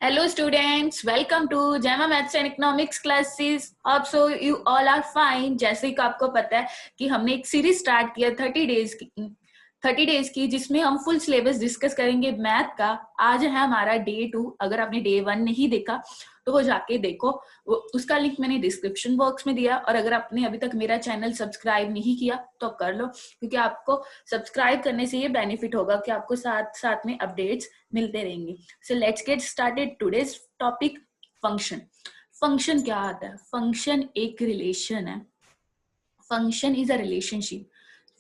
Hello students, welcome to JAMA Maths and Economics classes. Hope so you all are fine. जैसे कि आपको पता है कि हमने एक सीरीज स्टार्ट किया 30 डेज की जिसमें हम फुल सिलेबस डिस्कस करेंगे मैथ का। आज है हमारा डे 2। अगर आपने डे 1 नहीं देखा तो वो जाके देखो, उसका लिंक मैंने डिस्क्रिप्शन बॉक्स में दिया। और अगर आपने अभी तक मेरा चैनल सब्सक्राइब नहीं किया तो कर लो, क्योंकि आपको सब्सक्राइब करने से ये बेनिफिट होगा कि आपको साथ साथ में अपडेट्स मिलते रहेंगे। So let's get started today's topic, function. Function क्या आता है? फंक्शन एक रिलेशन है। Function is a relationship.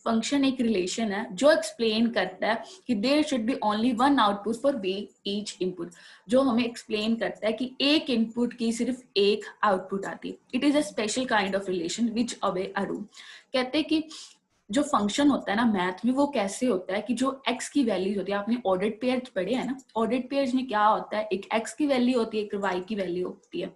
Function एक रिलेशन है जो एक्सप्लेन करता है कि there should be only one output for each input. जो हमें एक्सप्लेन करता है कि एक इनपुट की सिर्फ एक आउटपुट आती है। It is a special kind of relation which obey a rule. कहते हैं कि जो फंक्शन होता है ना मैथ में, वो कैसे होता है कि जो x की वैल्यूज होती है, आपने ऑर्डर्ड पेयर्स पढ़े हैं ना। ऑर्डर्ड पेयर्स में क्या होता है, एक x की वैल्यू होती है, एक y की वैल्यू होती है,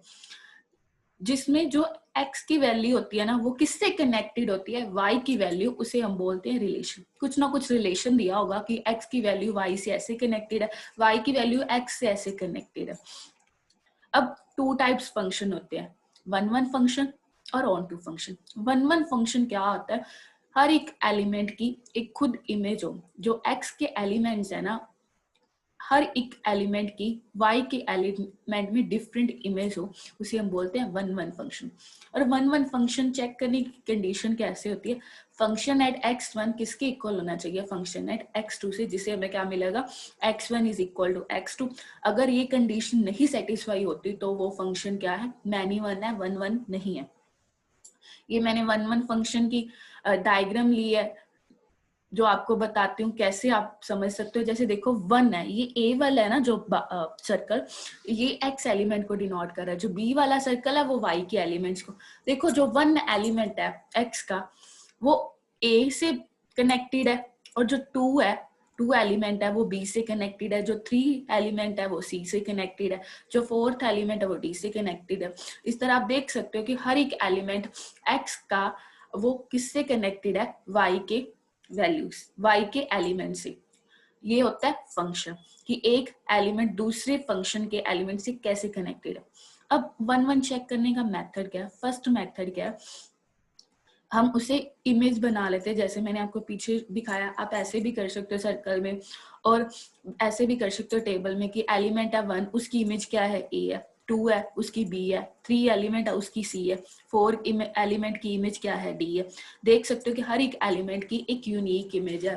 जिसमें जो x की वैल्यू होती है ना वो किससे कनेक्टेड होती है, y की वैल्यू, उसे हम बोलते हैं रिलेशन। कुछ ना कुछ रिलेशन दिया होगा कि x की वैल्यू y से ऐसे कनेक्टेड है, y की वैल्यू x से ऐसे कनेक्टेड है। अब टू टाइप्स फंक्शन होते हैं, वन वन फंक्शन और onto function. One one function क्या होता है, हर एक एलिमेंट की एक खुद इमेज हो। जो x के एलिमेंट्स है ना, हर एक एलिमेंट की y के एलिमेंट में डिफरेंट इमेज हो, उसे हम बोलते हैं वन वन फंक्शन। और वन वन फंक्शन चेक करने की कंडीशन कैसे होती है, फंक्शन एट x1 किसके इक्वल होना चाहिए, फंक्शन एट x2 से, जिसे हमें क्या मिलेगा, x1 is equal to x2। अगर ये कंडीशन नहीं सेटिस्फाई होती तो वो फंक्शन क्या है, मैनी वन है, वन वन नहीं है। ये मैंने वन वन फंक्शन की डायग्राम ली है जो आपको बताती हूँ कैसे आप समझ सकते हो। जैसे देखो वन है, ये ए वाला है ना जो सर्कल, ये एक्स एलिमेंट को डिनोट कर रहा है। जो बी वाला सर्कल है वो वाई के एलिमेंट्स को। देखो जो वन एलिमेंट है एक्स का वो ए से कनेक्टेड है, और जो टू है, टू एलिमेंट है वो बी से कनेक्टेड है। जो थ्री एलिमेंट है वो सी से कनेक्टेड है। जो फोर्थ एलिमेंट है वो डी से कनेक्टेड है। इस तरह आप देख सकते हो कि हर एक एलिमेंट एक्स का वो किससे कनेक्टेड है, वाई के वैल्यूज, y के एलिमेंट से। ये होता है फंक्शन कि एक एलिमेंट दूसरे फंक्शन के एलिमेंट से कैसे कनेक्टेड है। अब वन वन चेक करने का मेथड क्या है, फर्स्ट मेथड क्या है, हम उसे इमेज बना लेते हैं। जैसे मैंने आपको पीछे दिखाया, आप ऐसे भी कर सकते हो सर्कल में, और ऐसे भी कर सकते हो टेबल में कि एलिमेंट है वन, उसकी इमेज क्या है, ए है, टू है उसकी बी है, थ्री एलिमेंट है उसकी सी है, फोर एलिमेंट की इमेज क्या है, डी है। देख सकते हो कि हर एक एलिमेंट की एक यूनिक इमेज है।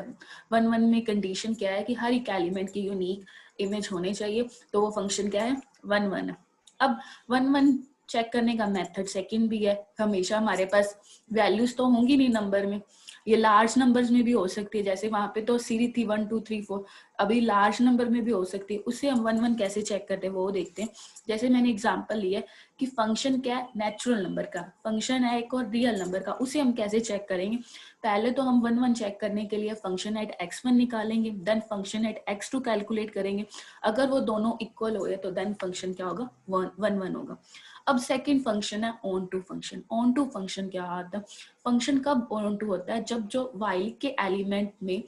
वन वन में कंडीशन क्या है कि हर एक एलिमेंट की यूनिक इमेज होनी चाहिए, तो वो फंक्शन क्या है, वन वन। अब वन वन चेक करने का मेथड सेकंड भी है। हमेशा हमारे पास वैल्यूज तो होंगी नहीं नंबर में, ये लार्ज नंबर्स में भी हो सकती है। जैसे वहां पे तो सीरीज थी 1 2 3 4, अभी लार्ज नंबर में भी हो सकती है। उससे हम वन वन कैसे चेक करते हैं वो देखते हैं। जैसे मैंने एग्जांपल लिया कि फंक्शन क्या है, नेचुरल नंबर का फंक्शन है एक, और रियल नंबर का, उसे हम कैसे चेक करेंगे। पहले तो हम वन वन चेक करने के लिए फंक्शन एट x1 निकालेंगे, then function at x2 calculate करेंगे। अगर वो दोनों इक्वल हो गए तो देन फंक्शन क्या होगा, वन वन होगा। अब सेकंड फंक्शन है onto function. Onto function क्या आता है, फंक्शन कब ऑन टू होता है, जब जो y के एलिमेंट में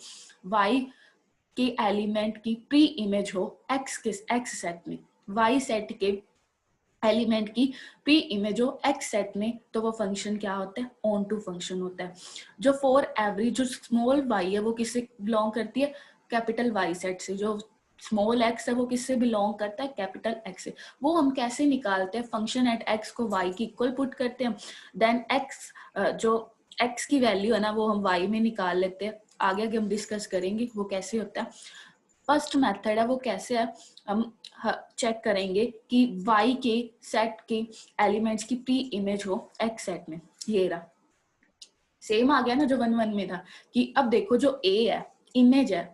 y के एलिमेंट की प्री इमेज हो x सेट में, y सेट के एलिमेंट की प्री इमेज हो x सेट में, तो वो फंक्शन क्या होता है, ऑन टू फंक्शन होता है। जो फॉर एवरी जो स्मॉल y है वो किससे बिलोंग करती है, कैपिटल Y सेट से। जो स्मॉल x है वो किससे बिलोंग करता है, कैपिटल X से। वो हम कैसे निकालते हैं, फंक्शन एट x को y की इक्वल पुट करते हैं, देन x जो x की वैल्यू है ना वो हम y में निकाल लेते हैं। आगे हम डिस्कस करेंगे वो कैसे होता है। फर्स्ट मेथड है वो कैसे है, हम चेक करेंगे कि y के सेट के एलिमेंट्स की प्री इमेज हो x सेट में। ये रहा, सेम आ गया ना जो वन वन में था। कि अब देखो जो a है, इमेज है,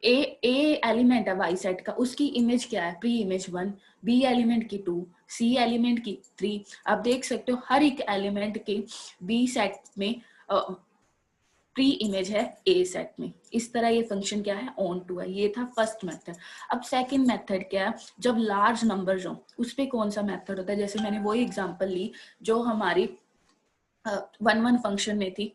ए एलिमेंट है y सेट का, उसकी इमेज क्या है, प्री इमेज 1, बी एलिमेंट की 2, सी एलिमेंट की 3। आप देख सकते हो हर एक एलिमेंट के बी सेट में प्री इमेज है ए सेट में। इस तरह ये फंक्शन क्या है, ऑन टू है। ये था फर्स्ट मेथड। अब सेकंड मेथड क्या है, जब लार्ज नंबर्स हो उस पे कौन सा मेथड होता है। जैसे मैंने वही एग्जांपल ली जो हमारी वन वन फंक्शन में थी।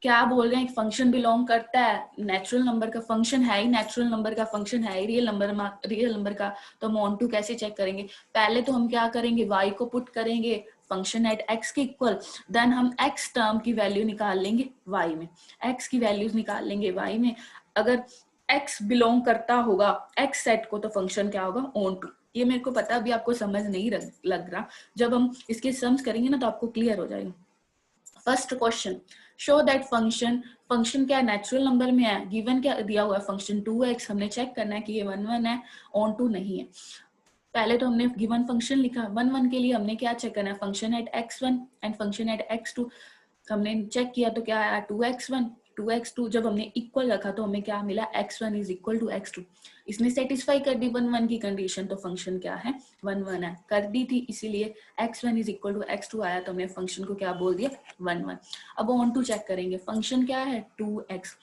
क्या बोल रहे हैं, फंक्शन बिलोंग करता है नेचुरल नंबर का, फंक्शन है ही नेचुरल नंबर का, फंक्शन है ही रियल नंबर का, तो हम ऑन टू कैसे चेक करेंगे? पहले तो हम क्या करेंगे, y को पुट करेंगे फंक्शन एट x के इक्वल, देन हम x टर्म की वैल्यू निकाल लेंगे y में, x की वैल्यूज निकाल लेंगे y में। अगर x बिलोंग करता होगा x सेट को तो फंक्शन क्या होगा, ऑन टू। ये मेरे को पता अभी आपको समझ नहीं लग रहा, जब हम इसके सम्स करेंगे ना तो आपको क्लियर हो जाएगा। First question, show that function क्या नेचुरल नंबर में है, गिवन क्या दिया हुआ है फंक्शन 2x, हमने चेक करना है कि ये 1 1 है, ऑन टू नहीं है। पहले तो हमने गिवन फंक्शन लिखा, 1 1 के लिए हमने क्या चेक करना है, function at x1 and function at x2। हमने चेक किया तो क्या आया, 2x1 2x2, जब हमने इक्वल रखा तो हमें क्या मिला, x1 is equal to x2। इसने सेटिस्फाई कर दी 1 1 की कंडीशन, तो फंक्शन क्या है, 1 1 है, कर दी थी, इसीलिए x1 is equal to x2 आया, तो हमने फंक्शन को क्या बोल दिया, 1 1। अब ऑन टू चेक करेंगे, फंक्शन क्या है 2x,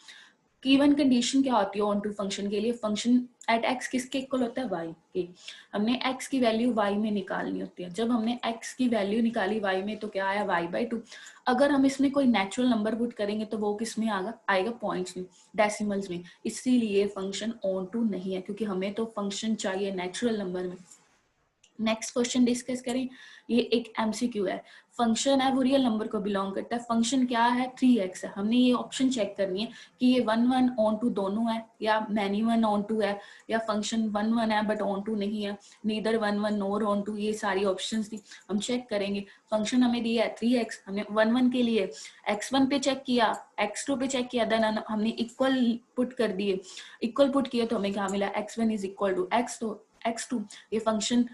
गिवन कंडीशन क्या होती है ऑन टू फंक्शन के लिए, फंक्शन एट x किसके इक्वल होता है, y के। हमने x की वैल्यू y में निकालनी होती है, जब हमने x की वैल्यू निकाली y में तो क्या आया, y/2। अगर हम इसमें कोई नेचुरल नंबर पुट करेंगे तो वो किस में आएगा पॉइंट्स में, डेसिमल्स में, इसीलिए फंक्शन ऑन टू नहीं है, क्योंकि हमें तो फंक्शन चाहिए नेचुरल नंबर में। नेक्स्ट क्वेश्चन डिस्कस करें, ये एक एमसीक्यू है, फंक्शन है वो रियल नंबर को बिलोंग करता है, फंक्शन क्या है 3x है, हमने ये ऑप्शन चेक करनी है कि ये 1 1 ऑन टू दोनों है, या मैनी 1 ऑन टू है, या फंक्शन 1 1 है बट ऑन टू नहीं है, नीदर 1 1 नोर ऑन टू, ये सारी ऑप्शंस थी, हम चेक करेंगे। फंक्शन हमें दिया है 3x, हमने 1 1 के लिए x1 पे चेक किया, x2 पे चेक किया, देन हमने इक्वल पुट कर दिए, इक्वल पुट किए तो हमें क्या मिला, x1 is equal to x2, ये फंक्शन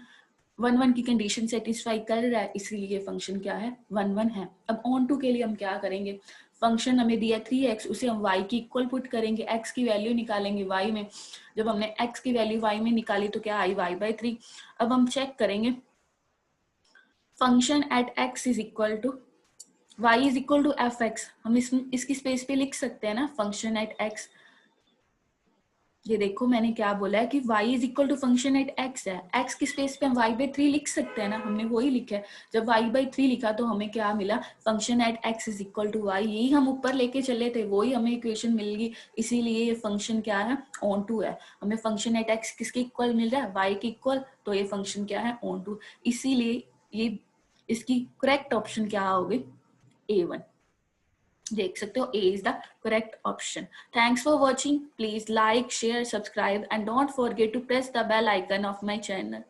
1 1 की कंडीशन सेटिस्फाई कर रहा है, इसीलिए फंक्शन क्या है, 1 1 है। अब ऑन टू के लिए हम क्या करेंगे, फंक्शन हमें दिया 3x, उसे हम y की इक्वल पुट करेंगे, x की वैल्यू निकालेंगे y में, जब हमने x की वैल्यू y में निकाली तो क्या आई, y/3। अब हम चेक करेंगे, function at x is equal to y is equal to fx, हम इसकी स्पेस पे लिख सकते हैं ना, फंक्शन एट x, ये देखो मैंने क्या बोला है कि y is equal to function at x है, x की स्पेस पे हम y/3 लिख सकते हैं ना, हमने वही लिखा है। जब y/3 लिखा तो हमें क्या मिला, function at x is equal to y, यही हम ऊपर लेके चले थे, वही हमें इक्वेशन मिल गई, इसीलिए ये फंक्शन क्या है, ऑन टू है। हमें फंक्शन एट x किसके इक्वल मिल रहा है, y के इक्वल, तो ये फंक्शन क्या है, ऑन टू, इसीलिए ये इसकी करेक्ट ऑप्शन क्या होगी, A1। देख सकते हो, A is the correct option. Thanks for watching. Please like, share, subscribe and don't forget to press the bell icon of my channel.